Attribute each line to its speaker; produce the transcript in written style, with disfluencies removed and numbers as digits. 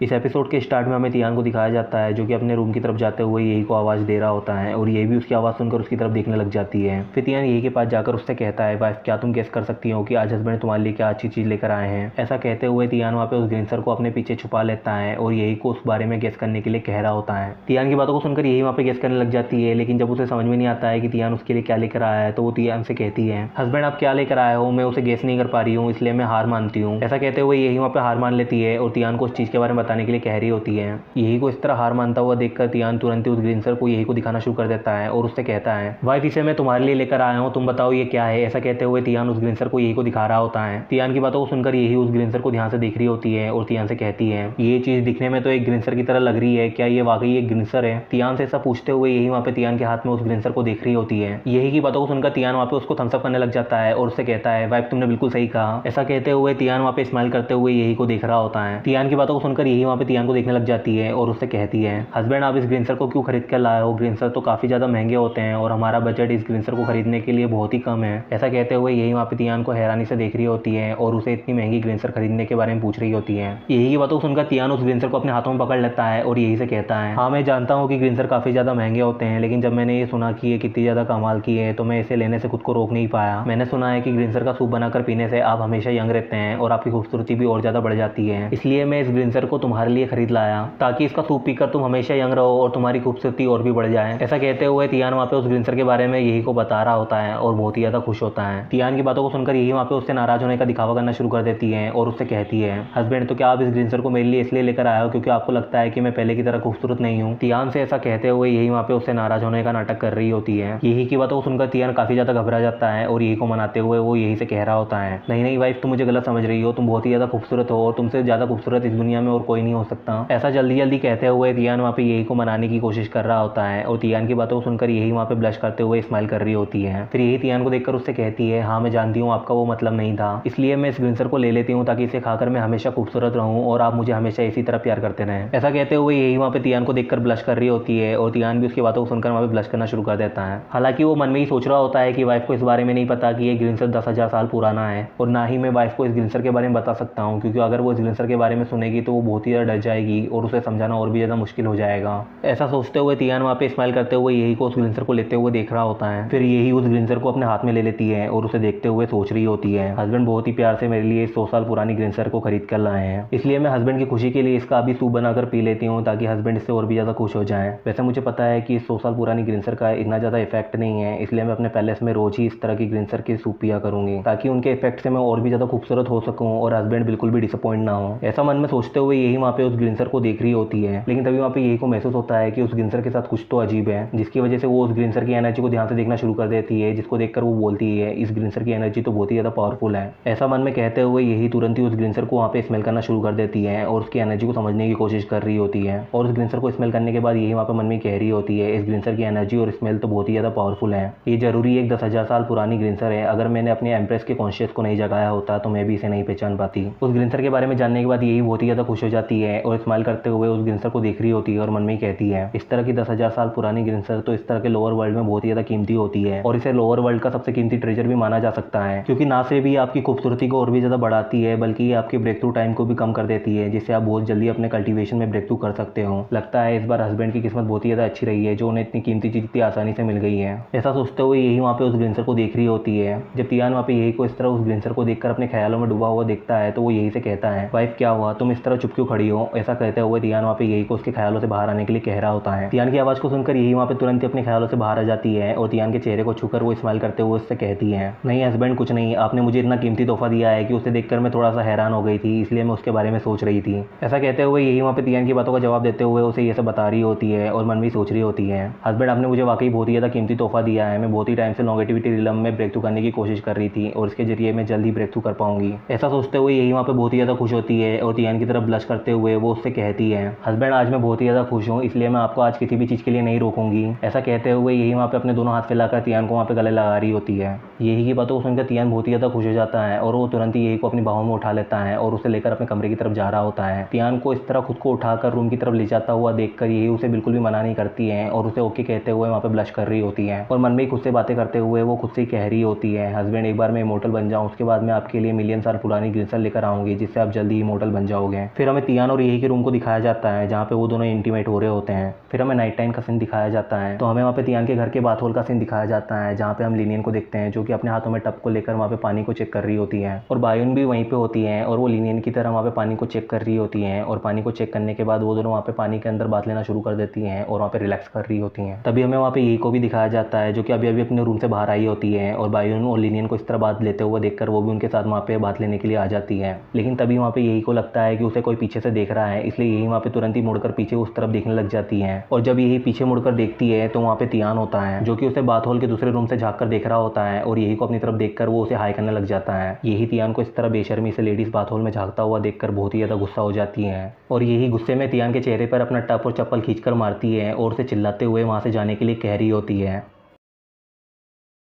Speaker 1: इस एपिसोड के स्टार्ट में हमें तियान को दिखाया जाता है जो कि अपने रूम की तरफ जाते हुए यही को आवाज़ दे रहा होता है और ये भी उसकी आवाज़ सुनकर उसकी तरफ देखने लग जाती है। फिर तियान यही के पास जाकर उससे कहता है, वाइफ क्या तुम गेस कर सकती हो कि आज हस्बैंड तुम्हारे लिए क्या अच्छी चीज़ लेकर आए हैं। ऐसा कहते हुए तियान वहाँ पे उस ग्रिंसर को अपने पीछे छुपा लेता है और यही को उस बारे में गेस करने के लिए कह रहा होता है। तियान की बातों को सुनकर यही वहाँ पे गेस करने लग जाती है, लेकिन जब उसे समझ में नहीं आता है कि तियान उसके लिए क्या लेकर आया है तो वो तियान से कहती है, हस्बैंड आप क्या लेकर आए हो, मैं उसे गेस नहीं कर पा रही हूँ इसलिए मैं हार मानती हूँ। ऐसा कहते हुए यही वहाँ पे हार मान लेती है और तियान को उस चीज़ के बारे में बताने के लिए कह रही होती है। यही को इस तरह हार मानता हुआ देखकर तियान तुरंत ही उस ग्रिंसर को यही को दिखाना शुरू कर देता है और उससे कहता है, वाइफ इसे मैं तुम्हारे लिए लेकर आया हूँ, तुम बताओ ये क्या है। ऐसा कहते हुए तियान उस ग्रिंसर को यही को दिखा रहा होता है। तियान की बातों को सुनकर यही उस ग्रिंसर को ध्यान से देख रही होती है और तियान से कहती है, ये चीज़ दिखने में तो एक ग्रिंसर की तरह लग रही है, क्या ये वाकई एक ग्रिंसर है। तियान से ऐसा पूछते हुए यही वहाँ पे तियान के हाथ में उस ग्रिंसर को देख रही होती है। यही की बातों को सुनकर तियान वहाँ पे उसको थम्सअप करने लग जाता है और उससे कहता है, वाइफ तुमने बिल्कुल सही कहा। ऐसा कहते हुए तियान वहाँ पे स्माइल करते हुए यही को देख रहा होता है। तियान की बातों को सुनकर यही वहाँ पे तियान को देखने लग जाती है और उससे कहती है, हस्बैंड आप इस ग्रिंसर को क्यों खरीद कर लाए हो, ग्रिंसर तो काफ़ी ज़्यादा महंगे होते हैं और हमारा बजट इस ग्रिंसर को खरीदने के लिए बहुत ही कम है। ऐसा कहते हुए यही वहाँ पे तियान को हैरानी से देख रही होती है और उसे इतनी महंगी ग्रिंसर खरीदने के बारे में पूछ रही होती है। यही की बातों को सुनकर तियान उस ग्रिंसर को अपने हाथों में पकड़ लेता है और यही से कहता है, हाँ मैं जानता हूँ कि ग्रिंसर काफ़ी ज़्यादा महंगे होते हैं, लेकिन जब मैंने ये सुना कि ये कितनी ज़्यादा कमाल की है तो मैं इसे लेने से खुद को रोक नहीं पाया। मैंने सुना है कि ग्रिंसर का सूप बनाकर पीने से आप हमेशा यंग रहते हैं और आपकी खूबसूरती भी और ज़्यादा बढ़ जाती है, इसलिए मैं इस ग्रिंसर को तुम्हारे लिए खरीद लाया ताकि इसका सूप पीकर तुम हमेशा यंग रहो और तुम्हारी खूबसूरती और भी बढ़ जाए। ऐसा कहते हुए तियान वहाँ पे उस ग्रिंसर के बारे में यही को बता रहा होता है और बहुत ही ज़्यादा खुश होता है। तियान की बातों को सुनकर यही वहाँ पे उससे नाराज होने का दिखावा करना शुरू कर देती है और उससे कहती है, हस्बैंड तो क्या आप इस ग्रिंसर को मेरे लिए इसलिए लेकर आए हो क्योंकि आपको लगता है कि मैं पहले की तरह खूबसूरत नहीं हूँ। तियान से ऐसा कहते हुए यही वहाँ पे उससे नाराज होने का नाटक कर रही होती है। यही की बातों को सुनकर तियान काफ़ी ज़्यादा घबरा जाता है और यही को मनाते हुए वो यही से कह रहा होता है, नहीं नहीं वाइफ तुम मुझे गलत समझ रही हो, तुम बहुत ही ज़्यादा खूबसूरत हो और तुमसे ज़्यादा खूबसूरत इस दुनिया में और कोई नहीं हो सकता। ऐसा जल्दी जल्दी कहते हुए तियान वहाँ पे यही को मनाने की कोशिश कर रहा होता है और तियान की बातों को सुनकर यही वहाँ पे ब्लश करते हुए स्माइल कर रही होती है। फिर यही तियान को देखकर उससे कहती है, हाँ मैं जानती हूँ आपका वो मतलब नहीं था, इसलिए मैं इस ग्रिंसर को ले लेती हूँ ताकि इसे खाकर मैं हमेशा खूबसूरत रहूँ और आप मुझे हमेशा इसी तरह प्यार करते रहें। ऐसा कहते हुए यही वहाँ पे तियान को देखकर ब्लश कर रही होती है और तियान भी उसकी बातों को सुनकर वहाँ पे ब्लश करना शुरू कर देता है। हालांकि वो मन में ही सोच रहा होता है कि वाइफ को इस बारे में नहीं पता कि ये ग्रिंसर 10,000 साल पुराना है और ना ही मैं वाइफ को इस ग्रिंसर के बारे में बता सकता हूँ, क्योंकि अगर वो इस ग्रिंसर के बारे में सुनेगी तो वो बहुत ही ज़्यादा डर जाएगी और उसे समझाना और भी ज़्यादा मुश्किल हो जाएगा। ऐसा सोचते हुए तियान वहाँ पे स्माइल करते हुए यही को उस ग्रिंसर को लेते हुए देख रहा होता है। फिर यही उस ग्रिंसर को अपने हाथ में ले लेती है और उसे देखते हुए सोच रही होती है, हस्बैंड बहुत ही प्यार से मेरे लिए इस 100 साल पुरानी ग्रिंसर को खरीद कर लाए हैं, इसलिए मैं हस्बैंड की खुशी के लिए इसका अभी सूप बनाकर पी लेती हूँ ताकि हस्बैंड इससे और भी ज़्यादा खुश हो जाएं। वैसे मुझे पता है कि इस 100 साल पुरानी ग्रिंसर का इतना ज़्यादा इफेक्ट नहीं है, इसलिए मैं अपने पैलेस में रोज ही इस तरह की ग्रिंसर की सूप पिया करूँगी ताकि उनके इफेक्ट से मैं और भी ज़्यादा खूबसूरत हो सकूँ और हस्बैंड बिल्कुल भी डिसअपॉइंट ना हो। ऐसा मन में सोचते हुए यही वहाँ पे उस ग्रिंसर को देख रही होती है, लेकिन तभी वहाँ पे यही को महसूस होता है कि उस ग्रिंसर के साथ कुछ तो अजीब है, जिसकी वजह से वो उस ग्रिंसर की एनर्जी को ध्यान से देखना शुरू कर देती है, जिसको देखकर वो बोलती है, इस ग्रिंसर की एनर्जी तो बहुत ही ज़्यादा पावरफुल है। ऐसा मन में कहते हुए यही तुरंत ही उस ग्रिंसर को वहाँ पे स्मेल करना शुरू कर देती है और उसकी एनर्जी को समझने की कोशिश कर रही होती है और उस ग्रिंसर को स्मेल करने के बाद यही वहाँ पे मन में कह रही होती है, इस ग्रिंसर की एनर्जी और स्मेल तो बहुत ही ज़्यादा पावरफुल है, ये जरूरी एक 10,000 साल पुरानी ग्रिंसर है, अगर मैंने अपने एम्प्रेस के कॉन्शियस को नहीं जगाया होता तो मैं भी इसे नहीं पहचान पाती। उस ग्रिंसर के बारे में जानने के बाद यही बहुत ही ज़्यादा खुश हो जाती है और स्माइल करते हुए उस ग्रिंसर को देख रही होती है और मन में ही कहती है, इस तरह की 10,000 साल पुरानी ग्रिंसर तो इस तरह के लोअर वर्ल्ड में बहुत ही ज़्यादा कीमती होती है और इसे लोअर वर्ल्ड का सबसे कीमती ट्रेजर भी माना जा सकता है, क्योंकि ना से भी आपकी खूबसूरती को और भी ज़्यादा बढ़ाती है बल्कि ये आपके ब्रेक थ्रू टाइम को भी कम कर देती है, जिससे आप बहुत जल्दी अपने कल्टीवेशन में ब्रेक थ्रू कर सकते हो। लगता है इस बार हस्बैंड की किस्मत बहुत ही ज़्यादा अच्छी रही है जो उन्हें इतनी कीमती चीज़ इतनी आसानी से मिल गई है। ऐसा सोचते हुए यही वहाँ पे उस ग्रिंसर को देख रही होती है। जब तियान वहाँ पे यही को इस तरह उस ग्रिंसर को देखकर अपने ख्यालों में डूबा हुआ देखता है तो वो यही से कहता है, वाइफ क्या हुआ, तुम इस तरह चुप क्यों खड़ी हो। ऐसा कहते हुए तियान वहाँ पे यही को उसके ख्यालों से बाहर आने के लिए कह रहा होता है। तियान की आवाज़ को सुनकर यही वहाँ पे तुरंत ही अपने ख्यालों से बाहर आ जाती है और तियान के चेहरे को छूकर वो स्माइल करते हुए उससे कहती है, नहीं हस्बैंड कुछ नहीं, आपने मुझे इतना कीमती तोहफा दिया है कि उसे देखकर मैं थोड़ा सा हैरान हो गई थी, इसलिए मैं उसके बारे में सोच रही थी। ऐसा कहते हुए यही वहाँ पे तियान की बातों का जवाब देते हुए उसे ये सब बता रही होती है और मन में सोच रही होती है, हस्बैंड आपने मुझे वाकई बहुत ही ज़्यादा कीमती तोहफा दिया है, मैं बहुत ही टाइम से लॉन्गेटिविटी रिलम में ब्रेक थ्रू करने की कोशिश कर रही थी और इसके जरिए मैं जल्दी ब्रेक थ्रू कर पाऊंगी। ऐसा सोचते हुए यही वहाँ पे बहुत ही ज़्यादा खुश होती है और तियान की तरफ ब्लश करते हुए वो उससे कहती है, हस्बैंड आज मैं बहुत ही ज़्यादा खुश हूँ, इसलिए मैं आपको आज किसी भी चीज़ के लिए नहीं रोकूंगी। ऐसा कहते हुए यही वहाँ पे अपने दोनों हाथ फैलाकर तियान को वहाँ पे गले लगा रही होती है। यही की बातों को सुनकर तियान बहुत ही ज़्यादा खुश हो जाता है और वो तुरंत ही यही को अपनी बाहों में उठा लेता है और उसे लेकर अपने कमरे की तरफ जा रहा होता है। तियान को इस तरह खुद को उठाकर रूम की तरफ ले जाता हुआ देखकर यही उसे बिल्कुल भी मना नहीं करती है और उसे ओके कहते हुए वहाँ पे ब्लश कर रही होती है और मन में ही खुद से बातें करते हुए वो खुद से कह रही होती है, हस्बैंड एक बार मैं इमोर्टल बन जाऊँ उसके बाद मैं आपके लिए मिलियन साल पुरानी ग्रिंसर लेकर आऊँगी जिससे आप जल्दी इमोर्टल बन जाओगे। फिर हमें तियान और यही के रूम को दिखाया जाता है जहाँ पे वो दोनों इंटीमेट हो रहे होते हैं। फिर हमें नाइट टाइम का सीन दिखाया जाता है, तो हमें वहाँ पे तियान के घर के बाथहोल का सीन दिखाया जाता है जहाँ पे हम लिनियन को देखते हैं जो कि अपने हाथों में टब को लेकर वहाँ पे पानी को चेक कर रही होती है और बायोन भी वहीं पे होती है और वो लिनियन की तरह वहाँ पे पानी को चेक कर रही होती हैं और पानी को चेक करने के बाद वो दोनों वहाँ पे पानी के अंदर बात लेना शुरू कर देती हैं और वहाँ पे रिलैक्स कर रही होती हैं। तभी हमें वहाँ पे यही को भी दिखाया जाता है जो कि अभी अभी अपने रूम से बाहर आई होती है और बायोन और लिनियन को इस तरह बात लेते हुए देखकर वो भी उनके साथ वहाँ पे बात लेने के लिए आ जाती है। लेकिन तभी वहाँ पे यही को लगता है कि उसे कोई पीछे से देख रहा है, इसलिए यही वहाँ पे तुरंत ही मुड़कर पीछे उस तरफ देखने लग जाती है और जब यही पीछे मुड़कर देखती है तो वहाँ पे तियान होता है जो कि उसे बाथ होल के दूसरे रूम से झाँक कर देख रहा होता है और यही को अपनी तरफ देखकर वो उसे हाई करने लग जाता है। यही तियान को इस तरह बेशर्मी से लेडीज बाथ होल में झाँकता हुआ देखकर बहुत ही ज़्यादा गुस्सा हो जाती है और यही गुस्से में तियान के चेहरे पर अपना टप और चप्पल खींचकर मारती है और उसे चिल्लाते हुए वहाँ से जाने के लिए कह रही होती है।